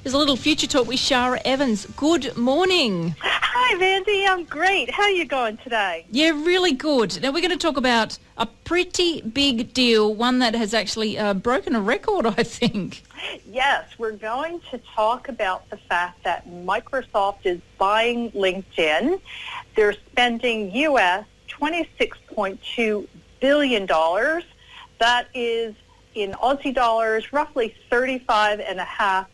There's a little future talk with Shara Evans. Good morning. Hi, Vandy. I'm great. How are you going today? Yeah, really good. Now, we're going to talk about a pretty big deal, one that has actually broken a record, I think. Yes, we're going to talk about the fact that Microsoft is buying LinkedIn. They're spending US $26.2 billion. That is, in Aussie dollars, roughly $35.5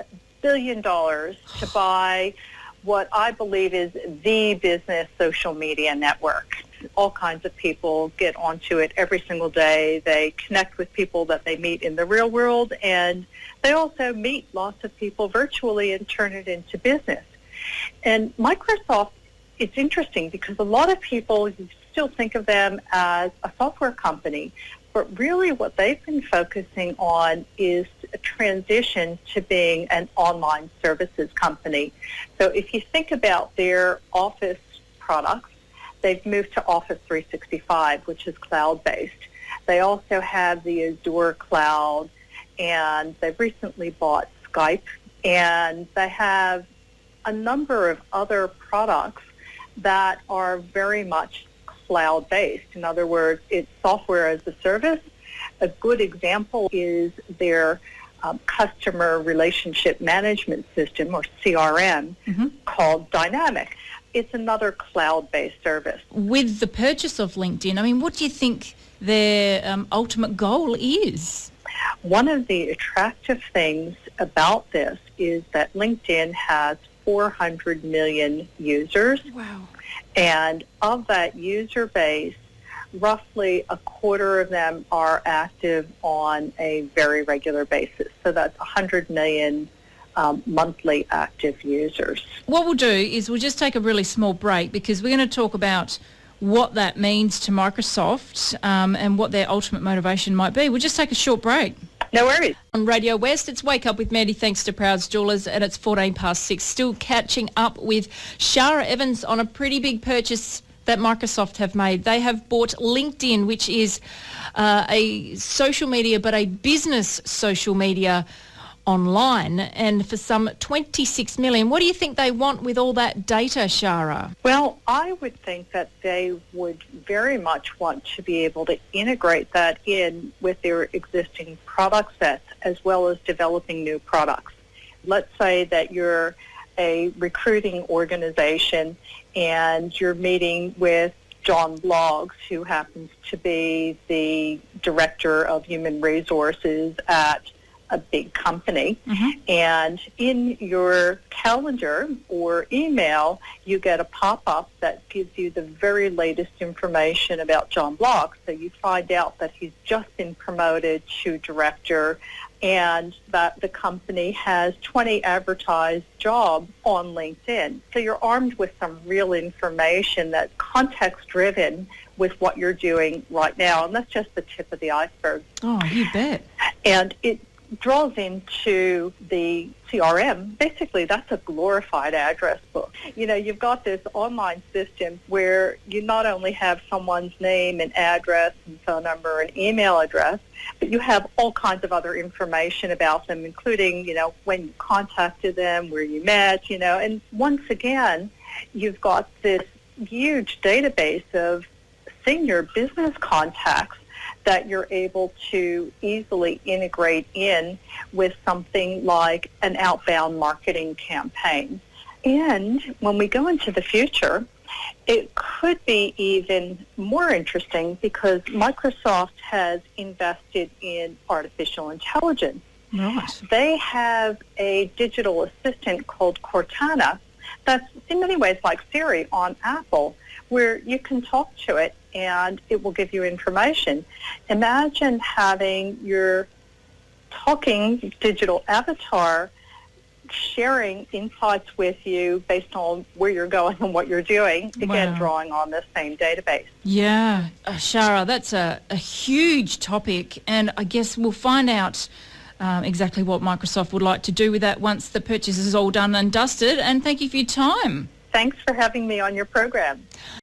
billion to buy what I believe is the business social media network. All kinds of people get onto it every single day. They connect with people that they meet in the real world, and they also meet lots of people virtually and turn it into business. And Microsoft, it's interesting because a lot of people still think of them as a software company, but really what they've been focusing on is a transition to being an online services company. So if you think about their Office products, they've moved to Office 365, which is cloud-based. They also have the Azure cloud, and they've recently bought Skype, and they have a number of other products that are very much cloud-based. In other words, it's software as a service. A good example is their customer relationship management system, or CRM, called Dynamic. It's another cloud-based service. With the purchase of LinkedIn, I mean, what do you think their ultimate goal is? One of the attractive things about this is that LinkedIn has 400 million users. Wow. And of that user base, roughly a quarter of them are active on a very regular basis. So that's 100 million monthly active users. What we'll do is we'll just take a really small break because we're going to talk about what that means to Microsoft and what their ultimate motivation might be. We'll just take a short break. No worries. On Radio West, it's Wake Up with Mandy, thanks to Prouds Jewellers, and it's 6:14. Still catching up with Shara Evans on a pretty big purchase that Microsoft have made. They have bought LinkedIn, which is a social media, but a business social media online, and for some 26 million. What do you think they want with all that data, Shara? Well, I would think that they would very much want to be able to integrate that in with their existing product sets as well as developing new products. Let's say that you're a recruiting organization and you're meeting with John Bloggs, who happens to be the director of human resources at a big company, and in your calendar or email, you get a pop-up that gives you the very latest information about John Bloggs. So you find out that he's just been promoted to director and that the company has 20 advertised jobs on LinkedIn. So you're armed with some real information that's context-driven with what you're doing right now, and that's just the tip of the iceberg. Oh, you bet. And it draws into the CRM. Basically, that's a glorified address book. You know, you've got this online system where you not only have someone's name and address and phone number and email address, but you have all kinds of other information about them, including, you know, when you contacted them, where you met, you know, and once again, you've got this huge database of senior business contacts that you're able to easily integrate in with something like an outbound marketing campaign. And when we go into the future, it could be even more interesting because Microsoft has invested in artificial intelligence. Right. They have a digital assistant called Cortana that's in many ways like Siri on Apple, where you can talk to it and it will give you information. Imagine having your talking digital avatar sharing insights with you based on where you're going and what you're doing, again, drawing on this same database. Yeah, Shara, that's a huge topic, and I guess we'll find out exactly what Microsoft would like to do with that once the purchase is all done and dusted, and thank you for your time. Thanks for having me on your program.